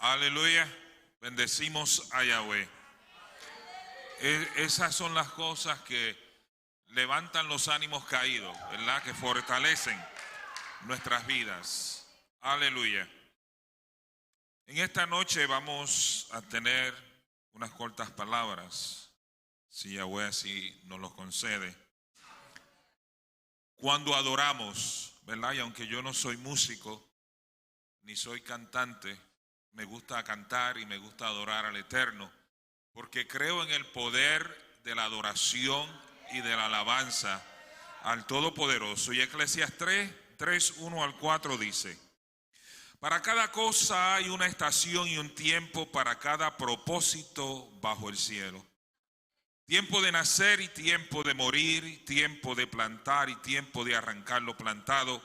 Aleluya. Bendecimos a Yahweh. Esas son las cosas que levantan los ánimos caídos, ¿verdad? Que fortalecen nuestras vidas. Aleluya. En esta noche vamos a tener unas cortas palabras, si Yahweh así nos lo concede. Cuando adoramos, ¿verdad? Y aunque yo no soy músico, ni soy cantante, me gusta cantar y me gusta adorar al Eterno, porque creo en el poder de la adoración y de la alabanza al Todopoderoso. Y Eclesiastés 3, 1 al 4 dice: para cada cosa hay una estación y un tiempo para cada propósito bajo el cielo. Tiempo de nacer y tiempo de morir, tiempo de plantar y tiempo de arrancar lo plantado,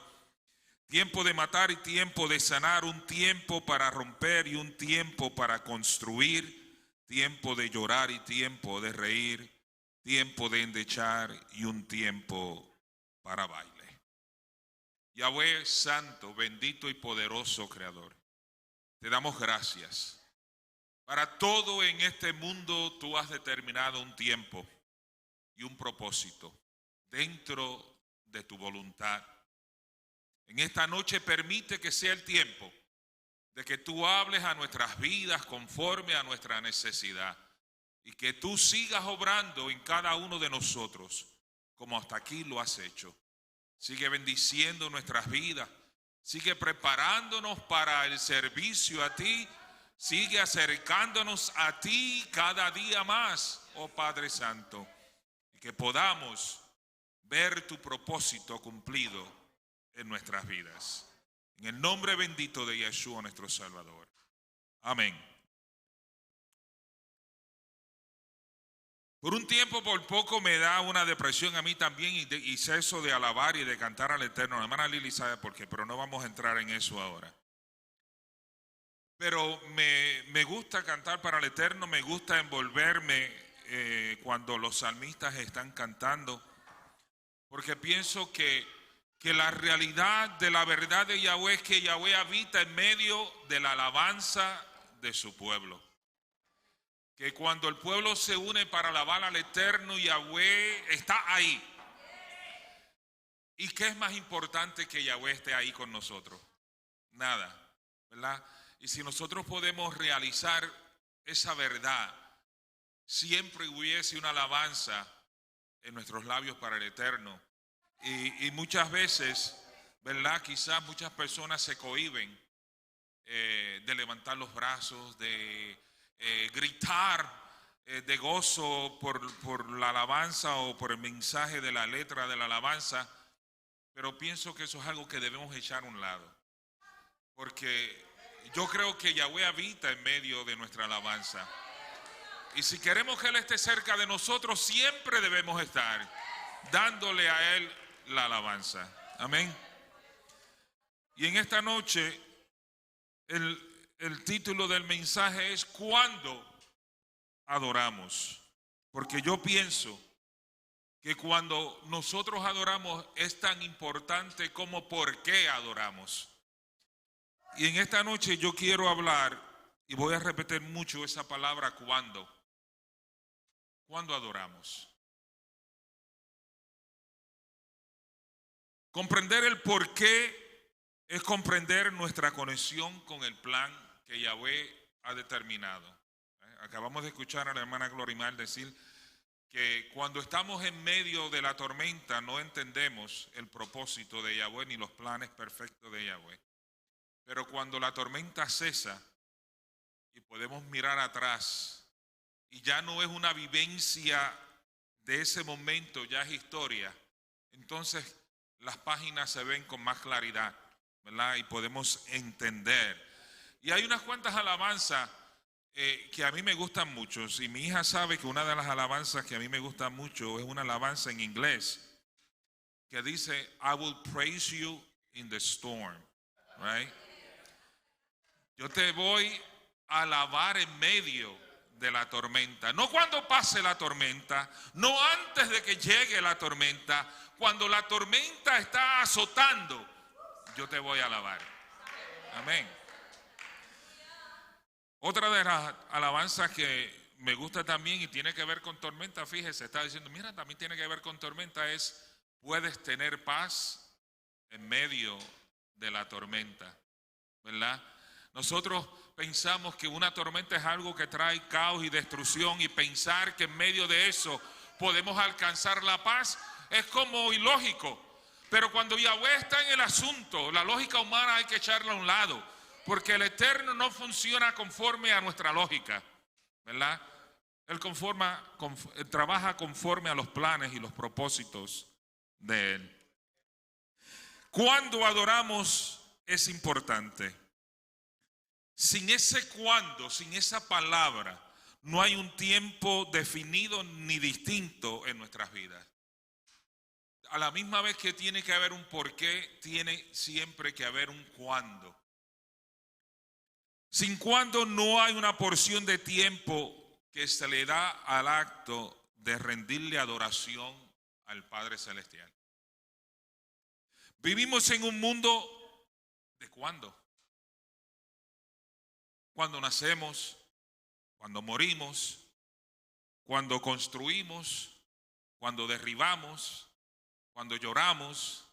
tiempo de matar y tiempo de sanar, un tiempo para romper y un tiempo para construir, tiempo de llorar y tiempo de reír, tiempo de endechar y un tiempo para baile. Yahweh santo, bendito y poderoso Creador, te damos gracias. Para todo en este mundo tú has determinado un tiempo y un propósito dentro de tu voluntad. En esta noche permite que sea el tiempo de que tú hables a nuestras vidas conforme a nuestra necesidad y que tú sigas obrando en cada uno de nosotros como hasta aquí lo has hecho. Sigue bendiciendo nuestras vidas, sigue preparándonos para el servicio a ti, sigue acercándonos a ti cada día más, oh Padre Santo, y que podamos ver tu propósito cumplido en nuestras vidas. En el nombre bendito de Yeshua nuestro Salvador. Amén. Por un tiempo, por poco, me da una depresión a mí también y ceso de alabar y de cantar al Eterno. La hermana Lili sabe por qué, pero no vamos a entrar en eso ahora. Pero me gusta cantar para el Eterno, me gusta envolverme cuando los salmistas están cantando, porque pienso que la realidad de la verdad de Yahweh es que Yahweh habita en medio de la alabanza de su pueblo. Que cuando el pueblo se une para alabar al Eterno, Yahweh está ahí. ¿Y qué es más importante que Yahweh esté ahí con nosotros? Nada, ¿verdad? Y si nosotros podemos realizar esa verdad, siempre hubiese una alabanza en nuestros labios para el Eterno. Y muchas veces, ¿verdad? Quizás muchas personas se cohíben de levantar los brazos, de gritar de gozo por la alabanza o por el mensaje de la letra de la alabanza, pero pienso que eso es algo que debemos echar a un lado, porque yo creo que Yahweh habita en medio de nuestra alabanza, y si queremos que Él esté cerca de nosotros, siempre debemos estar dándole a Él la alabanza. Amén. Y en esta noche el título del mensaje es ¿cuándo adoramos? Porque yo pienso que cuando nosotros adoramos es tan importante como por qué adoramos. Y en esta noche yo quiero hablar, y voy a repetir mucho esa palabra ¿cuándo? ¿Cuándo adoramos? Comprender el por qué es comprender nuestra conexión con el plan que Yahweh ha determinado. Acabamos de escuchar a la hermana Glorimar decir que cuando estamos en medio de la tormenta no entendemos el propósito de Yahweh ni los planes perfectos de Yahweh. Pero cuando la tormenta cesa y podemos mirar atrás y ya no es una vivencia de ese momento, ya es historia, entonces las páginas se ven con más claridad, ¿verdad? Y podemos entender. Y hay unas cuantas alabanzas que a mí me gustan mucho. Y mi hija sabe que una de las alabanzas que a mí me gusta mucho es una alabanza en inglés que dice I will praise you in the storm, right? Yo te voy a alabar en medio de la tormenta, no cuando pase la tormenta, no antes de que llegue la tormenta. Cuando la tormenta está azotando, yo te voy a alabar. Amén. Otra de las alabanzas que me gusta también y tiene que ver con tormenta, fíjese, está diciendo, mira, también tiene que ver con tormenta, es, puedes tener paz en medio de la tormenta, ¿verdad? Nosotros pensamos que una tormenta es algo que trae caos y destrucción, y pensar que en medio de eso podemos alcanzar la paz es como ilógico. Pero cuando Yahweh está en el asunto, la lógica humana hay que echarla a un lado, porque el Eterno no funciona conforme a nuestra lógica, ¿verdad? Él trabaja conforme a los planes y los propósitos de Él. Cuando adoramos es importante. Sin ese cuándo, sin esa palabra, no hay un tiempo definido ni distinto en nuestras vidas. A la misma vez que tiene que haber un porqué, tiene siempre que haber un cuándo. Sin cuándo no hay una porción de tiempo que se le da al acto de rendirle adoración al Padre Celestial. Vivimos en un mundo de cuándo. Cuando nacemos, cuando morimos, cuando construimos, cuando derribamos, cuando lloramos,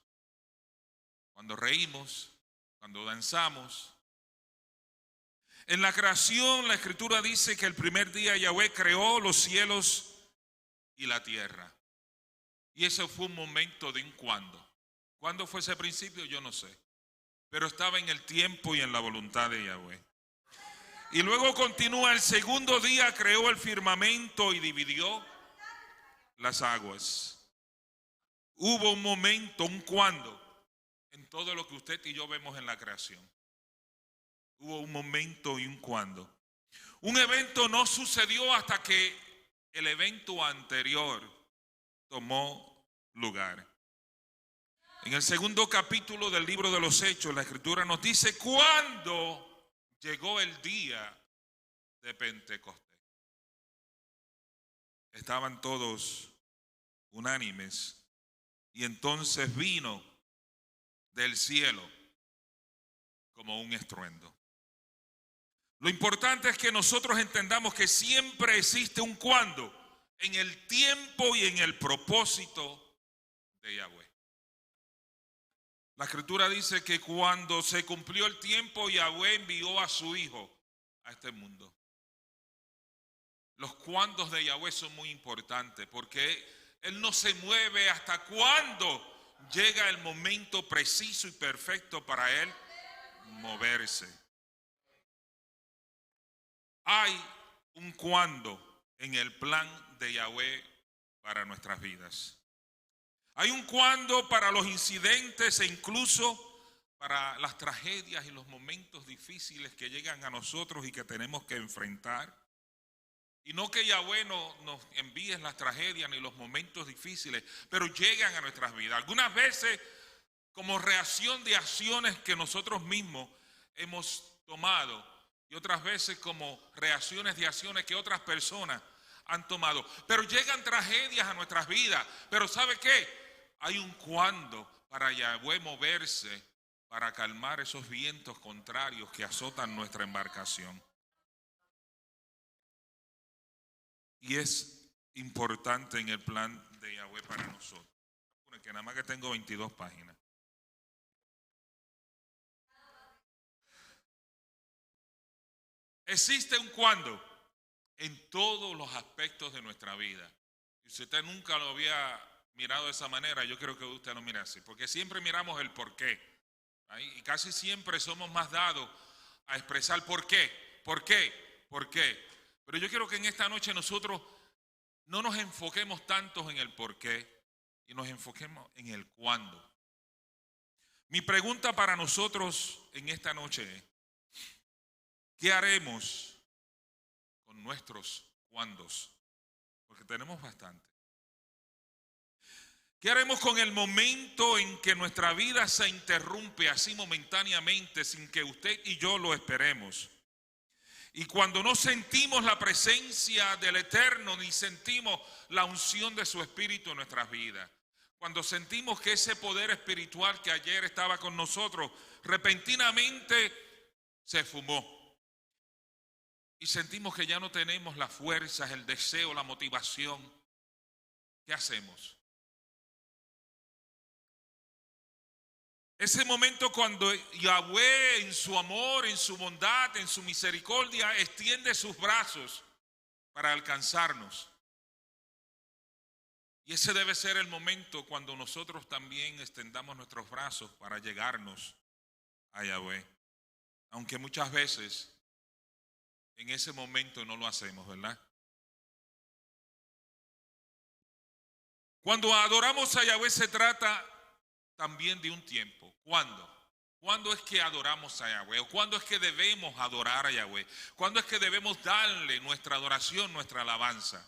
cuando reímos, cuando danzamos. En la creación, la Escritura dice que el primer día Yahweh creó los cielos y la tierra. Y eso fue un momento de un cuándo. ¿Cuándo fue ese principio? Yo no sé. Pero estaba en el tiempo y en la voluntad de Yahweh. Y luego continúa, el segundo día creó el firmamento y dividió las aguas. Hubo un momento, un cuándo, en todo lo que usted y yo vemos en la creación. Hubo un momento y un cuándo. Un evento no sucedió hasta que el evento anterior tomó lugar. En el segundo capítulo del libro de los Hechos, la Escritura nos dice cuándo llegó el día de Pentecostés. Estaban todos unánimes y entonces vino del cielo como un estruendo. Lo importante es que nosotros entendamos que siempre existe un cuándo en el tiempo y en el propósito de Yahweh. La Escritura dice que cuando se cumplió el tiempo, Yahweh envió a su Hijo a este mundo. Los cuándos de Yahweh son muy importantes porque Él no se mueve hasta cuando llega el momento preciso y perfecto para Él moverse. Hay un cuándo en el plan de Yahweh para nuestras vidas. Hay un cuándo para los incidentes e incluso para las tragedias y los momentos difíciles que llegan a nosotros y que tenemos que enfrentar. Y no que Yahweh nos envíe las tragedias ni los momentos difíciles, pero llegan a nuestras vidas. Algunas veces como reacción de acciones que nosotros mismos hemos tomado y otras veces como reacciones de acciones que otras personas han tomado. Pero llegan tragedias a nuestras vidas. Pero ¿sabe qué? Hay un cuándo para Yahweh moverse para calmar esos vientos contrarios que azotan nuestra embarcación. Y es importante en el plan de Yahweh para nosotros. Que nada más que tengo 22 páginas. Existe un cuándo en todos los aspectos de nuestra vida. Si usted nunca lo había mirado de esa manera, yo creo que usted lo mira así, porque siempre miramos el por qué. Y casi siempre somos más dados a expresar por qué, por qué, por qué. Pero yo quiero que en esta noche nosotros no nos enfoquemos tanto en el por qué y nos enfoquemos en el cuándo. Mi pregunta para nosotros en esta noche es, ¿qué haremos con nuestros cuándos? Porque tenemos bastante. ¿Qué haremos con el momento en que nuestra vida se interrumpe así momentáneamente sin que usted y yo lo esperemos? Y cuando no sentimos la presencia del Eterno ni sentimos la unción de su Espíritu en nuestras vidas. Cuando sentimos que ese poder espiritual que ayer estaba con nosotros repentinamente se fumó. y sentimos que ya no tenemos las fuerzas, el deseo, la motivación, ¿qué hacemos? Ese momento cuando Yahweh en su amor, en su bondad, en su misericordia, extiende sus brazos para alcanzarnos. Y ese debe ser el momento cuando nosotros también extendamos nuestros brazos para llegarnos a Yahweh. Aunque muchas veces en ese momento no lo hacemos, ¿verdad? Cuando adoramos a Yahweh se trata también de un tiempo. ¿Cuándo? ¿Cuándo es que adoramos a Yahweh? ¿O cuándo es que debemos adorar a Yahweh? ¿Cuándo es que debemos darle nuestra adoración, nuestra alabanza?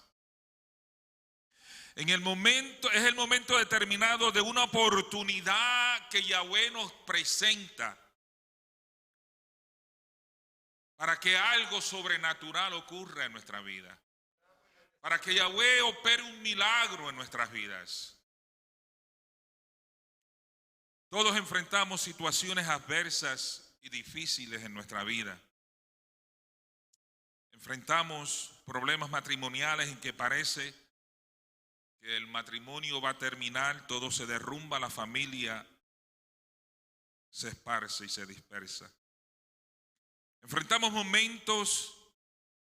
Es el momento determinado de una oportunidad que Yahweh nos presenta para que algo sobrenatural ocurra en nuestra vida, para que Yahweh opere un milagro en nuestras vidas. Todos enfrentamos situaciones adversas y difíciles en nuestra vida. Enfrentamos problemas matrimoniales en que parece que el matrimonio va a terminar, todo se derrumba, la familia se esparce y se dispersa. Enfrentamos momentos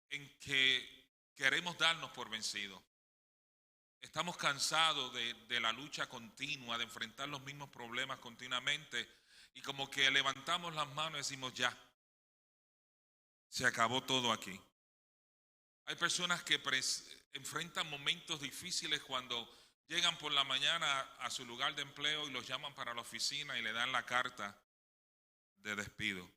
en que queremos darnos por vencidos. Estamos cansados de la lucha continua, de enfrentar los mismos problemas continuamente y como que levantamos las manos y decimos ya, se acabó todo aquí. Hay personas que enfrentan momentos difíciles cuando llegan por la mañana a su lugar de empleo y los llaman para la oficina y le dan la carta de despido.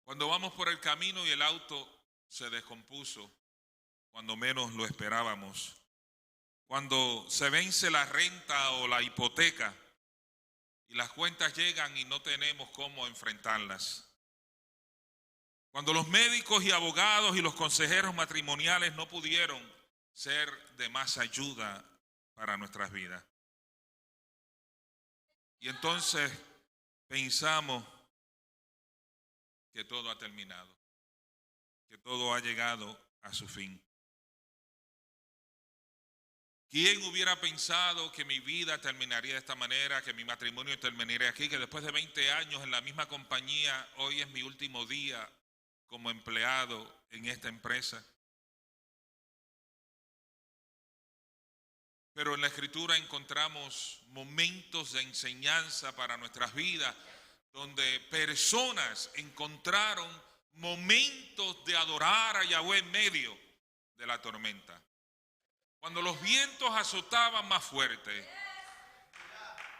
Cuando vamos por el camino y el auto se descompuso, cuando menos lo esperábamos. Cuando se vence la renta o la hipoteca y las cuentas llegan y no tenemos cómo enfrentarlas. Cuando los médicos y abogados y los consejeros matrimoniales no pudieron ser de más ayuda para nuestras vidas. Y entonces pensamos que todo ha terminado, que todo ha llegado a su fin. ¿Quién hubiera pensado que mi vida terminaría de esta manera, que mi matrimonio terminaría aquí, que después de 20 años en la misma compañía, hoy es mi último día como empleado en esta empresa? Pero en la Escritura encontramos momentos de enseñanza para nuestras vidas, donde personas encontraron momentos de adorar a Yahweh en medio de la tormenta. Cuando los vientos azotaban más fuerte,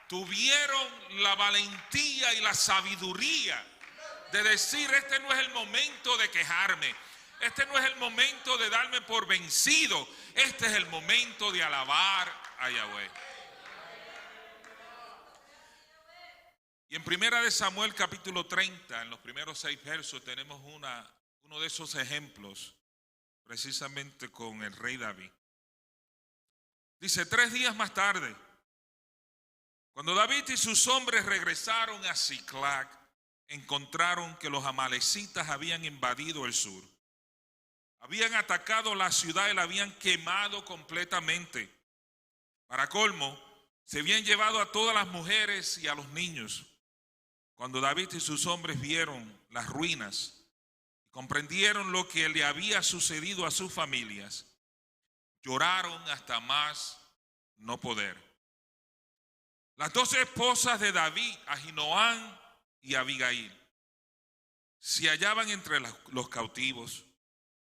tuvieron la valentía y la sabiduría de decir, este no es el momento de quejarme, este no es el momento de darme por vencido, este es el momento de alabar a Yahweh. Y en 1 Samuel capítulo 30, en los primeros 6 versos, tenemos uno de esos ejemplos, precisamente con el rey David. Dice, 3 días más tarde, cuando David y sus hombres regresaron a Siclag, encontraron que los amalecitas habían invadido el sur. Habían atacado la ciudad y la habían quemado completamente. Para colmo, se habían llevado a todas las mujeres y a los niños. Cuando David y sus hombres vieron las ruinas, comprendieron lo que le había sucedido a sus familias, lloraron hasta más no poder. Las 2 esposas de David, Ahinoam y Abigail, se hallaban entre los cautivos.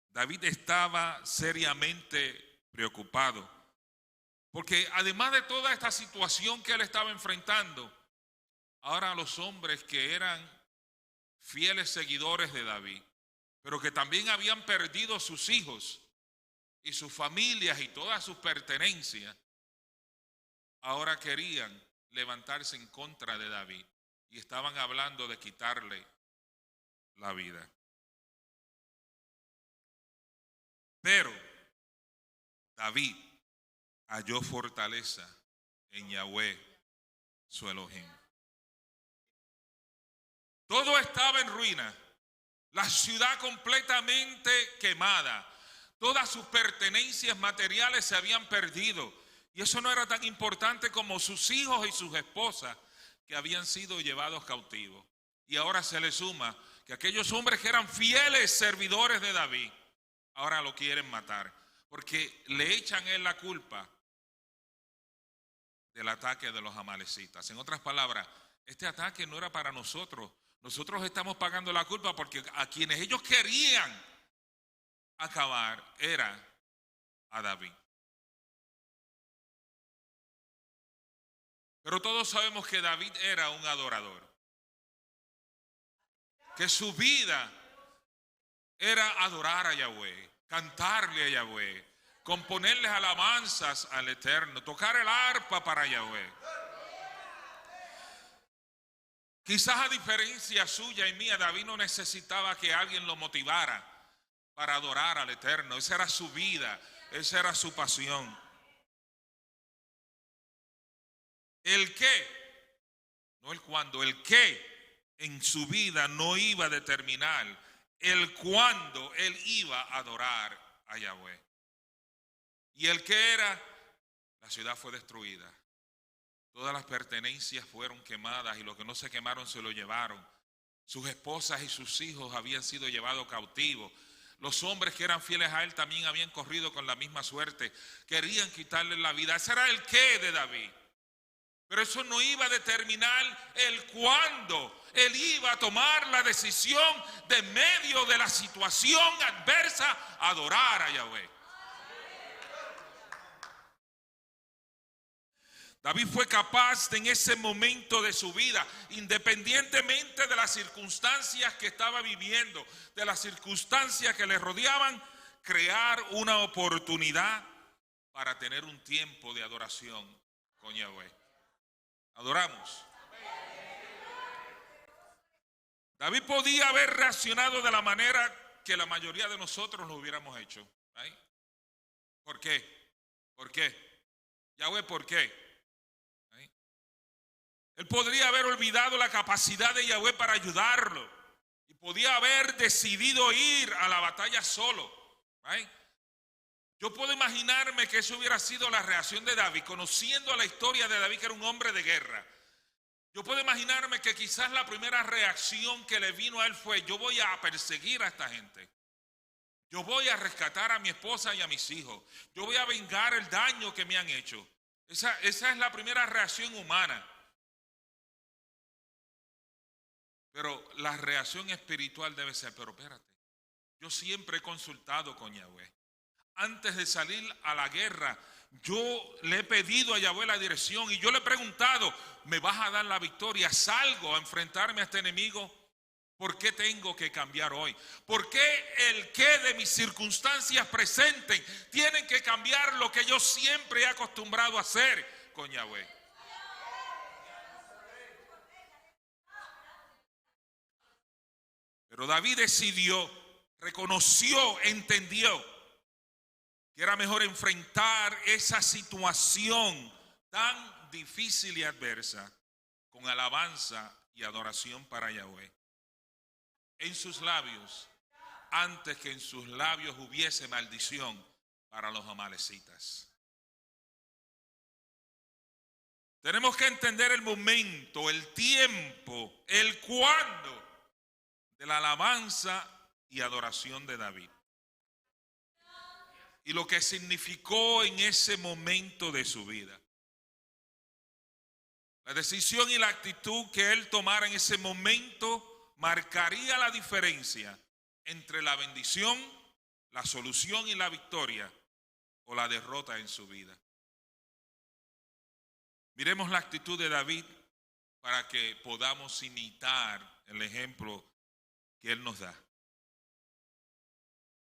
David estaba seriamente preocupado, porque además de toda esta situación que él estaba enfrentando, ahora los hombres que eran fieles seguidores de David, pero que también habían perdido sus hijos y sus familias y todas sus pertenencias, ahora querían levantarse en contra de David y estaban hablando de quitarle la vida. Pero David halló fortaleza en Yahweh, su Elohim. Todo estaba en ruina. La ciudad completamente quemada. Todas sus pertenencias materiales se habían perdido. Y eso no era tan importante como sus hijos y sus esposas que habían sido llevados cautivos. Y ahora se le suma que aquellos hombres que eran fieles servidores de David, ahora lo quieren matar. Porque le echan a él la culpa del ataque de los amalecitas. En otras palabras, este ataque no era para nosotros. Nosotros estamos pagando la culpa porque a quienes ellos querían acabar era a David. Pero todos sabemos que David era un adorador, que su vida era adorar a Yahweh, cantarle a Yahweh, componerles alabanzas al Eterno, tocar el arpa para Yahweh. Quizás a diferencia suya y mía, David no necesitaba que alguien lo motivara para adorar al Eterno. Esa era su vida, esa era su pasión. El qué, no el cuándo, el qué en su vida no iba a determinar el cuándo él iba a adorar a Yahweh. Y el qué era, la ciudad fue destruida. Todas las pertenencias fueron quemadas y los que no se quemaron se lo llevaron. Sus esposas y sus hijos habían sido llevados cautivos. Los hombres que eran fieles a él también habían corrido con la misma suerte. Querían quitarle la vida. Ese era el qué de David. Pero eso no iba a determinar el cuándo él iba a tomar la decisión de medio de la situación adversa adorar a Yahweh. David fue capaz de, en ese momento de su vida, independientemente de las circunstancias que estaba viviendo, de las circunstancias que le rodeaban, crear una oportunidad para tener un tiempo de adoración con Yahweh. Adoramos. David podía haber reaccionado de la manera que la mayoría de nosotros lo hubiéramos hecho. ¿Right? ¿Por qué? ¿Por qué? Yahweh, ¿por qué? Él podría haber olvidado la capacidad de Yahweh para ayudarlo. Y podía haber decidido ir a la batalla solo. ¿Right? Yo puedo imaginarme que eso hubiera sido la reacción de David, conociendo la historia de David, que era un hombre de guerra. Yo puedo imaginarme que quizás la primera reacción que le vino a él fue: yo voy a perseguir a esta gente. Yo voy a rescatar a mi esposa y a mis hijos. Yo voy a vengar el daño que me han hecho. Esa es la primera reacción humana. Pero la reacción espiritual debe ser: pero espérate, yo siempre he consultado con Yahweh. Antes de salir a la guerra, yo le he pedido a Yahweh la dirección y yo le he preguntado: ¿me vas a dar la victoria? ¿Salgo a enfrentarme a este enemigo? ¿Por qué tengo que cambiar hoy? ¿Por qué el qué de mis circunstancias presentes tienen que cambiar lo que yo siempre he acostumbrado a hacer con Yahweh? Pero David decidió, reconoció, entendió que era mejor enfrentar esa situación tan difícil y adversa con alabanza y adoración para Yahweh en sus labios, antes que en sus labios hubiese maldición para los amalecitas. Tenemos que entender el momento, el tiempo, el cuándo de la alabanza y adoración de David. Y lo que significó en ese momento de su vida. La decisión y la actitud que él tomara en ese momento marcaría la diferencia entre la bendición, la solución y la victoria, o la derrota en su vida. Miremos la actitud de David para que podamos imitar el ejemplo que él nos da.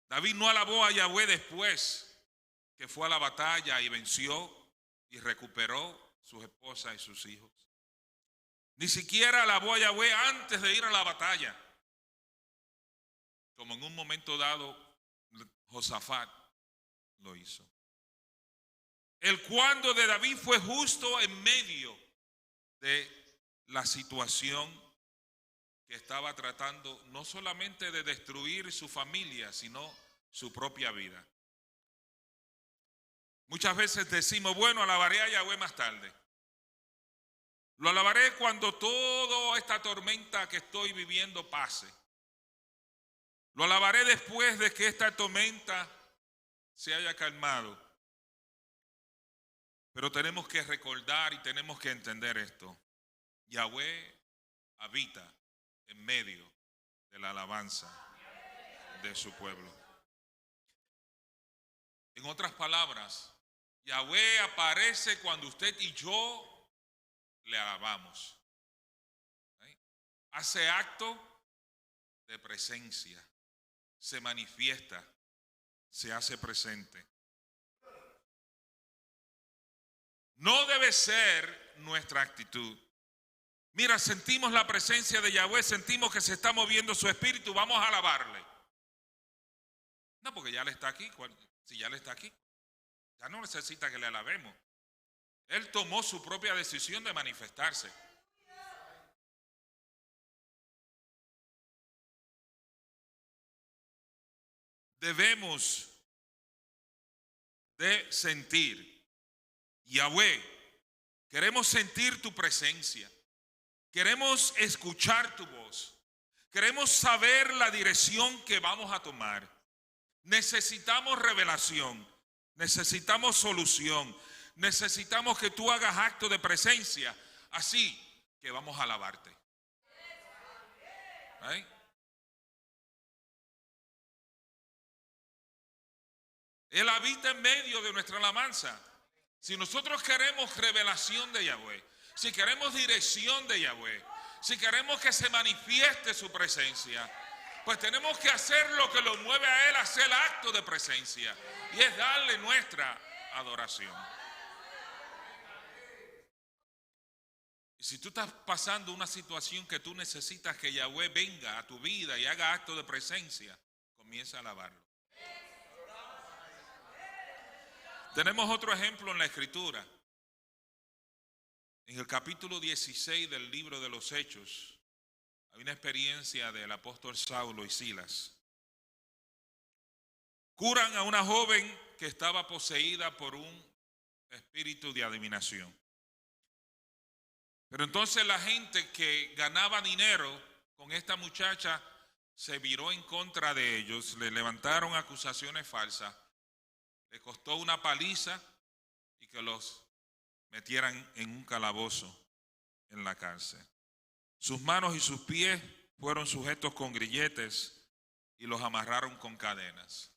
David no alabó a Yahweh después que fue a la batalla y venció y recuperó sus esposas y sus hijos. Ni siquiera alabó a Yahweh antes de ir a la batalla, como en un momento dado Josafat lo hizo. El cuándo de David fue justo en medio de la situación que que estaba tratando no solamente de destruir su familia, sino su propia vida. Muchas veces decimos, bueno, alabaré a Yahweh más tarde. Lo alabaré cuando toda esta tormenta que estoy viviendo pase. Lo alabaré después de que esta tormenta se haya calmado. Pero tenemos que recordar y tenemos que entender esto. Yahweh habita en medio de la alabanza de su pueblo. En otras palabras, Yahweh aparece cuando usted y yo le alabamos. ¿Sí? Hace acto de presencia, se manifiesta, se hace presente. No debe ser nuestra actitud. Mira, sentimos la presencia de Yahweh, sentimos que se está moviendo su espíritu, vamos a alabarle. No, porque ya le está aquí. Si ya le está aquí, ya no necesita que le alabemos. Él tomó su propia decisión de manifestarse. Debemos de sentir, Yahweh, queremos sentir tu presencia. Queremos escuchar tu voz. Queremos saber la dirección que vamos a tomar. Necesitamos revelación. Necesitamos solución. Necesitamos que tú hagas acto de presencia. Así que vamos a alabarte. ¿Right? Él habita en medio de nuestra alabanza. Si nosotros queremos revelación de Yahweh, si queremos dirección de Yahweh, si queremos que se manifieste su presencia, pues tenemos que hacer lo que lo mueve a Él a hacer acto de presencia, y es darle nuestra adoración. Y si tú estás pasando una situación que tú necesitas que Yahweh venga a tu vida y haga acto de presencia, comienza a alabarlo. Tenemos otro ejemplo en la Escritura. En el capítulo 16 del libro de los Hechos, hay una experiencia del apóstol Saulo y Silas. Curan a una joven que estaba poseída por un espíritu de adivinación. Pero entonces la gente que ganaba dinero con esta muchacha se viró en contra de ellos, le levantaron acusaciones falsas, le costó una paliza y que los metieran en un calabozo en la cárcel. Sus manos y sus pies fueron sujetos con grilletes y los amarraron con cadenas.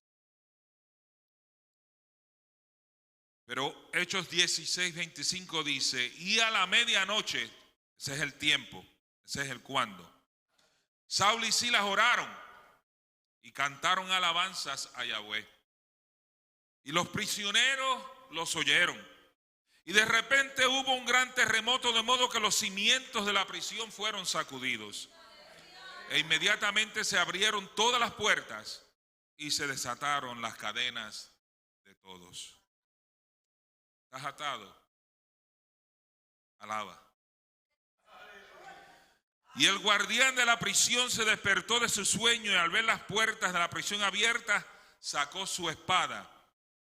Pero Hechos 16:25 dice, y a la medianoche, ese es el tiempo, ese es el cuándo, Saulo y Silas oraron y cantaron alabanzas a Yahweh. Y los prisioneros los oyeron. Y de repente hubo un gran terremoto, de modo que los cimientos de la prisión fueron sacudidos. E inmediatamente se abrieron todas las puertas y se desataron las cadenas de todos. ¿Estás atado? Alaba. Y el guardián de la prisión se despertó de su sueño y al ver las puertas de la prisión abiertas, sacó su espada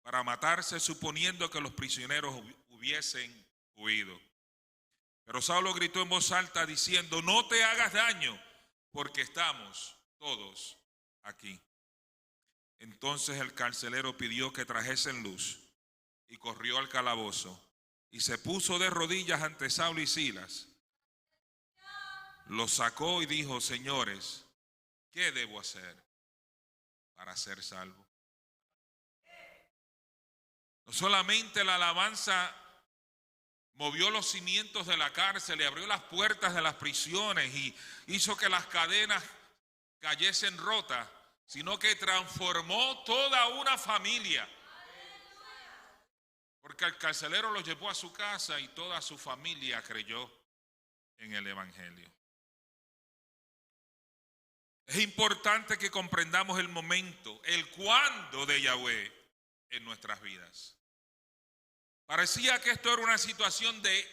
para matarse, suponiendo que los prisioneros hubiesen huido. Pero Saulo gritó en voz alta diciendo, no te hagas daño, porque estamos todos aquí. Entonces el carcelero pidió que trajesen luz y corrió al calabozo y se puso de rodillas ante Saulo y Silas. Los sacó y dijo, señores, ¿qué debo hacer para ser salvo? No solamente la alabanza movió los cimientos de la cárcel y abrió las puertas de las prisiones y hizo que las cadenas cayesen rotas, sino que transformó toda una familia. Porque el carcelero los llevó a su casa y toda su familia creyó en el evangelio. Es importante que comprendamos el momento, el cuándo de Yahweh en nuestras vidas. Parecía que esto era una situación de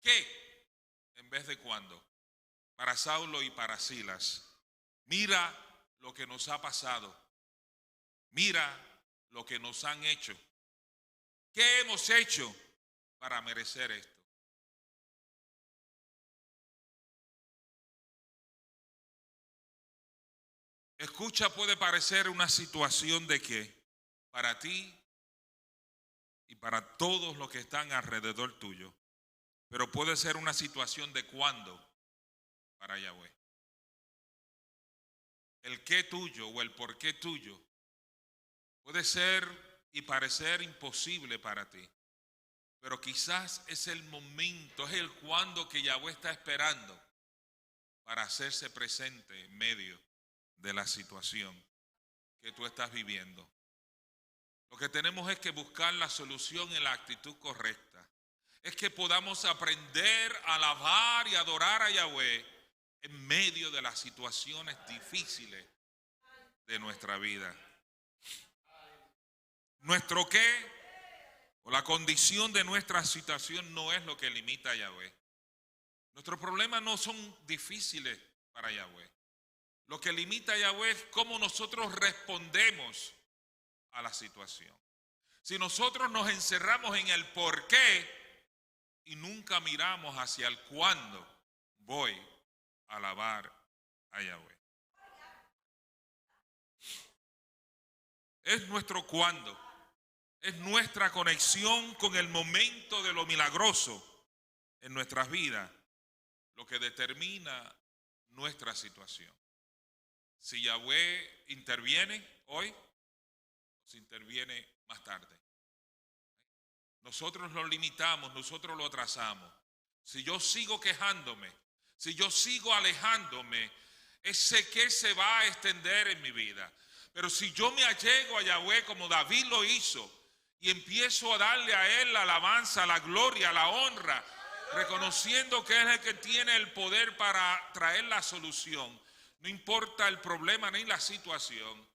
qué en vez de cuándo. para Saulo y para Silas. Mira lo que nos ha pasado. Mira lo que nos han hecho. ¿Qué hemos hecho para merecer esto? Escucha, puede parecer una situación de que para ti y para todos los que están alrededor tuyo, pero puede ser una situación de cuándo para Yahweh. El qué tuyo o el por qué tuyo puede ser y parecer imposible para ti, pero quizás es el momento, es el cuándo que Yahweh está esperando para hacerse presente en medio de la situación que tú estás viviendo. Lo que tenemos es que buscar la solución en la actitud correcta. Es que podamos aprender a alabar y adorar a Yahweh en medio de las situaciones difíciles de nuestra vida. Nuestro qué o la condición de nuestra situación no es lo que limita a Yahweh. Nuestros problemas no son difíciles para Yahweh. Lo que limita a Yahweh es cómo nosotros respondemos a la situación. Si nosotros nos encerramos en el por qué y nunca miramos hacia el cuándo, voy a alabar a Yahweh. Es nuestro cuándo, es nuestra conexión con el momento de lo milagroso en nuestras vidas lo que determina nuestra situación. Si Yahweh interviene hoy, o si interviene más tarde. Nosotros lo limitamos, nosotros lo atrasamos. Si yo sigo quejándome, si yo sigo alejándome, ese que se va a extender en mi vida. Pero si yo me allego a Yahweh como David lo hizo y empiezo a darle a él la alabanza, la gloria, la honra, reconociendo que es el que tiene el poder para traer la solución, no importa el problema ni la situación,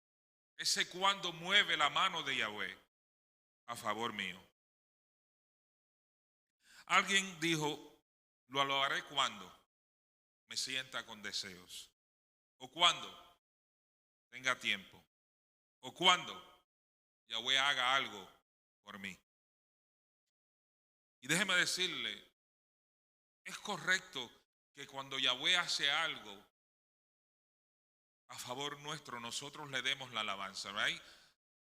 ese cuando mueve la mano de Yahweh a favor mío. Alguien dijo, lo haré cuando me sienta con deseos, o cuando tenga tiempo, o cuando Yahweh haga algo por mí. Y déjeme decirle, es correcto que cuando Yahweh hace algo a favor nuestro, nosotros le demos la alabanza, ¿right?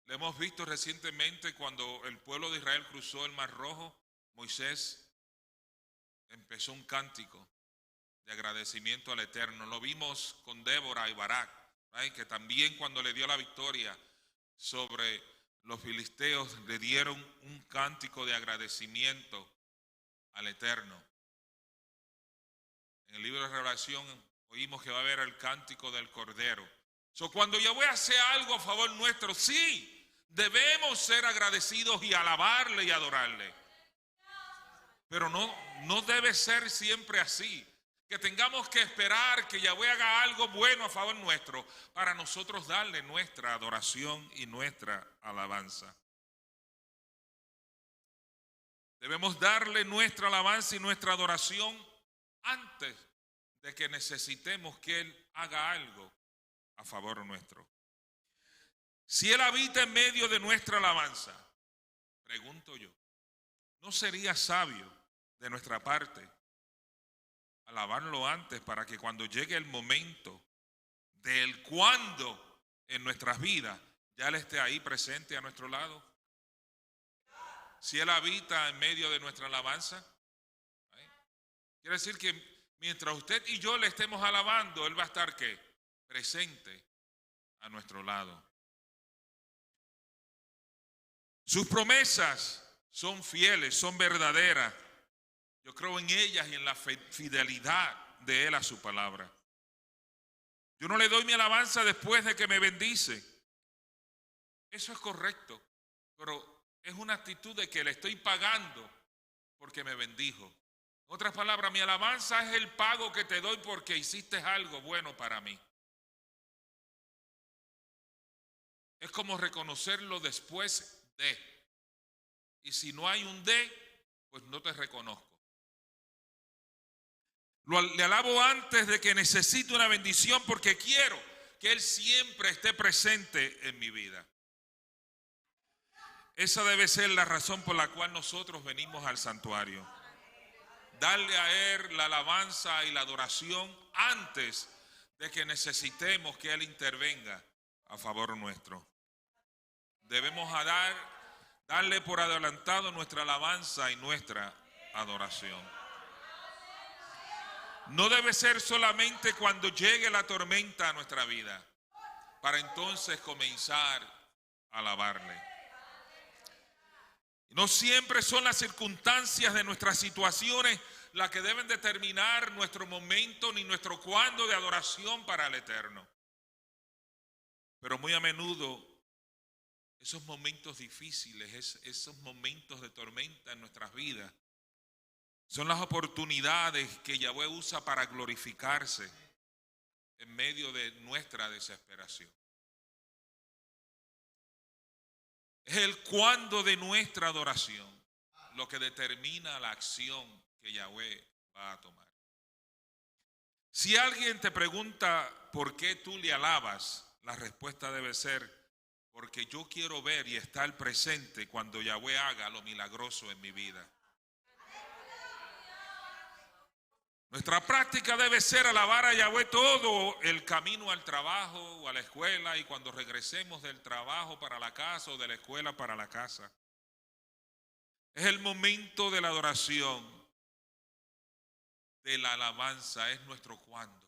Le hemos visto recientemente cuando el pueblo de Israel cruzó el Mar Rojo, Moisés empezó un cántico de agradecimiento al Eterno. Lo vimos con Débora y Barak, ¿right? Que también cuando le dio la victoria sobre los filisteos, le dieron un cántico de agradecimiento al Eterno. En el libro de Revelación oímos que va a haber el cántico del Cordero. Cuando Yahweh hace algo a favor nuestro, sí, debemos ser agradecidos y alabarle y adorarle. Pero no debe ser siempre así. Que tengamos que esperar que Yahweh haga algo bueno a favor nuestro para nosotros darle nuestra adoración y nuestra alabanza. Debemos darle nuestra alabanza y nuestra adoración antes de que necesitemos que Él haga algo a favor nuestro. Si Él habita en medio de nuestra alabanza, pregunto yo, ¿no sería sabio de nuestra parte alabarlo antes para que cuando llegue el momento del cuándo en nuestras vidas, ya Él esté ahí presente a nuestro lado? Si Él habita en medio de nuestra alabanza, quiere decir que mientras usted y yo le estemos alabando, Él va a estar ¿qué? Presente a nuestro lado. Sus promesas son fieles, son verdaderas. Yo creo en ellas y en la fidelidad de Él a su palabra. Yo no le doy mi alabanza después de que me bendice. Eso es correcto, pero es una actitud de que le estoy pagando porque me bendijo. En otras palabras, mi alabanza es el pago que te doy porque hiciste algo bueno para mí. Es como reconocerlo después de. Y si no hay un de, pues no te reconozco. Le alabo antes de que necesite una bendición porque quiero que Él siempre esté presente en mi vida. Esa debe ser la razón por la cual nosotros venimos al santuario. Darle a Él la alabanza y la adoración antes de que necesitemos que Él intervenga a favor nuestro. Debemos darle por adelantado nuestra alabanza y nuestra adoración. No debe ser solamente cuando llegue la tormenta a nuestra vida, para entonces comenzar a alabarle. No siempre son las circunstancias de nuestras situaciones las que deben determinar nuestro momento ni nuestro cuándo de adoración para el Eterno. Pero muy a menudo esos momentos difíciles, esos momentos de tormenta en nuestras vidas, son las oportunidades que Yahweh usa para glorificarse en medio de nuestra desesperación. Es el cuándo de nuestra adoración lo que determina la acción que Yahweh va a tomar. Si alguien te pregunta por qué tú le alabas, la respuesta debe ser: porque yo quiero ver y estar presente cuando Yahweh haga lo milagroso en mi vida. Nuestra práctica debe ser alabar a Yahweh todo el camino al trabajo o a la escuela, y cuando regresemos del trabajo para la casa o de la escuela para la casa. Es el momento de la adoración, de la alabanza, es nuestro cuándo.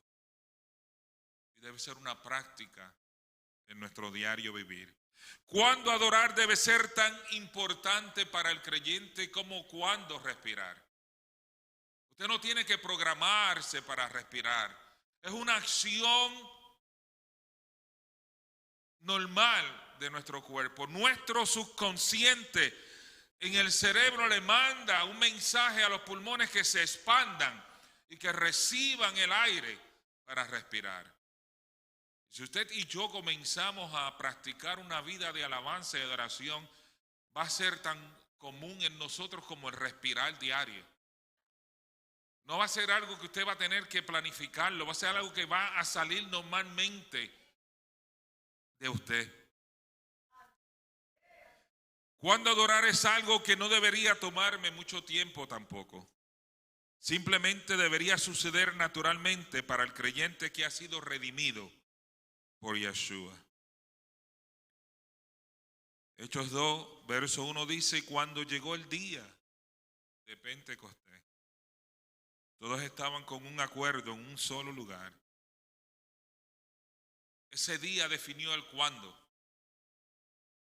Y debe ser una práctica en nuestro diario vivir. Cuándo adorar debe ser tan importante para el creyente como cuándo respirar. Usted no tiene que programarse para respirar. Es una acción normal de nuestro cuerpo. Nuestro subconsciente en el cerebro le manda un mensaje a los pulmones que se expandan y que reciban el aire para respirar. Si usted y yo comenzamos a practicar una vida de alabanza y adoración, va a ser tan común en nosotros como el respirar diario. No va a ser algo que usted va a tener que planificarlo, va a ser algo que va a salir normalmente de usted. Cuando adorar es algo que no debería tomarme mucho tiempo tampoco. Simplemente debería suceder naturalmente para el creyente que ha sido redimido por Yeshua. Hechos 2, verso 1 dice: cuando llegó el día de Pentecostés, todos estaban con un acuerdo en un solo lugar. Ese día definió el cuándo.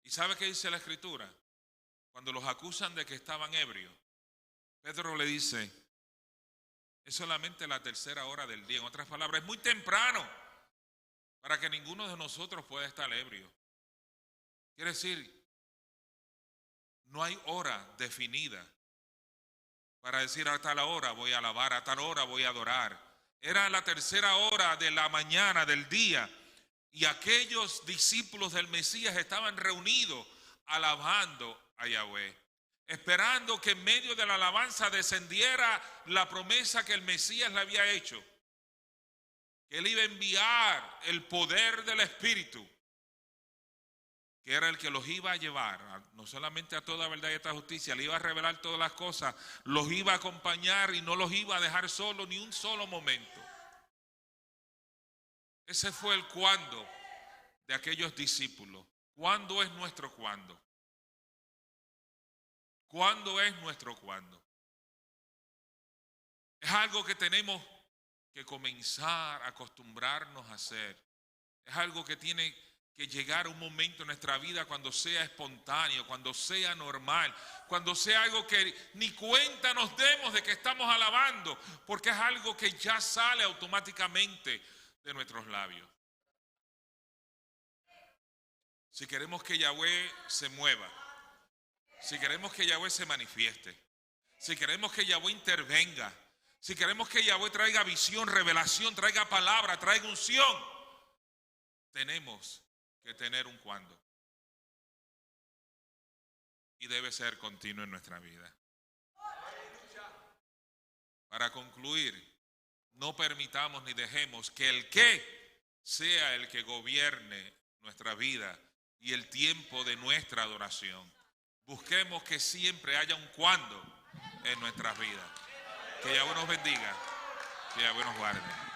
¿Y sabe qué dice la Escritura? Cuando los acusan de que estaban ebrios, Pedro le dice: es solamente la tercera hora del día. En otras palabras, es muy temprano para que ninguno de nosotros pueda estar ebrio. Quiere decir, no hay hora definida para decir a tal hora voy a alabar, a tal hora voy a adorar. Era la tercera hora de la mañana del día y aquellos discípulos del Mesías estaban reunidos alabando a Yahweh, esperando que en medio de la alabanza descendiera la promesa que el Mesías le había hecho, que él iba a enviar el poder del Espíritu, que era el que los iba a llevar, no solamente a toda verdad y a toda justicia, le iba a revelar todas las cosas, los iba a acompañar y no los iba a dejar solos ni un solo momento. Ese fue el cuándo de aquellos discípulos. ¿Cuándo es nuestro cuándo? ¿Cuándo es nuestro cuándo? Es algo que tenemos que comenzar a acostumbrarnos a hacer. Es algo que tiene que llegar a un momento en nuestra vida cuando sea espontáneo, cuando sea normal, cuando sea algo que ni cuenta nos demos de que estamos alabando, porque es algo que ya sale automáticamente de nuestros labios. Si queremos que Yahweh se mueva, si queremos que Yahweh se manifieste, si queremos que Yahweh intervenga, si queremos que Yahweh traiga visión, revelación, traiga palabra, traiga unción, tenemos que tener un cuándo. Y debe ser continuo en nuestra vida. Para concluir, no permitamos ni dejemos que el qué sea el que gobierne nuestra vida y el tiempo de nuestra adoración. Busquemos que siempre haya un cuándo en nuestras vidas. Que Yahweh nos bendiga, que Yahweh nos guarde.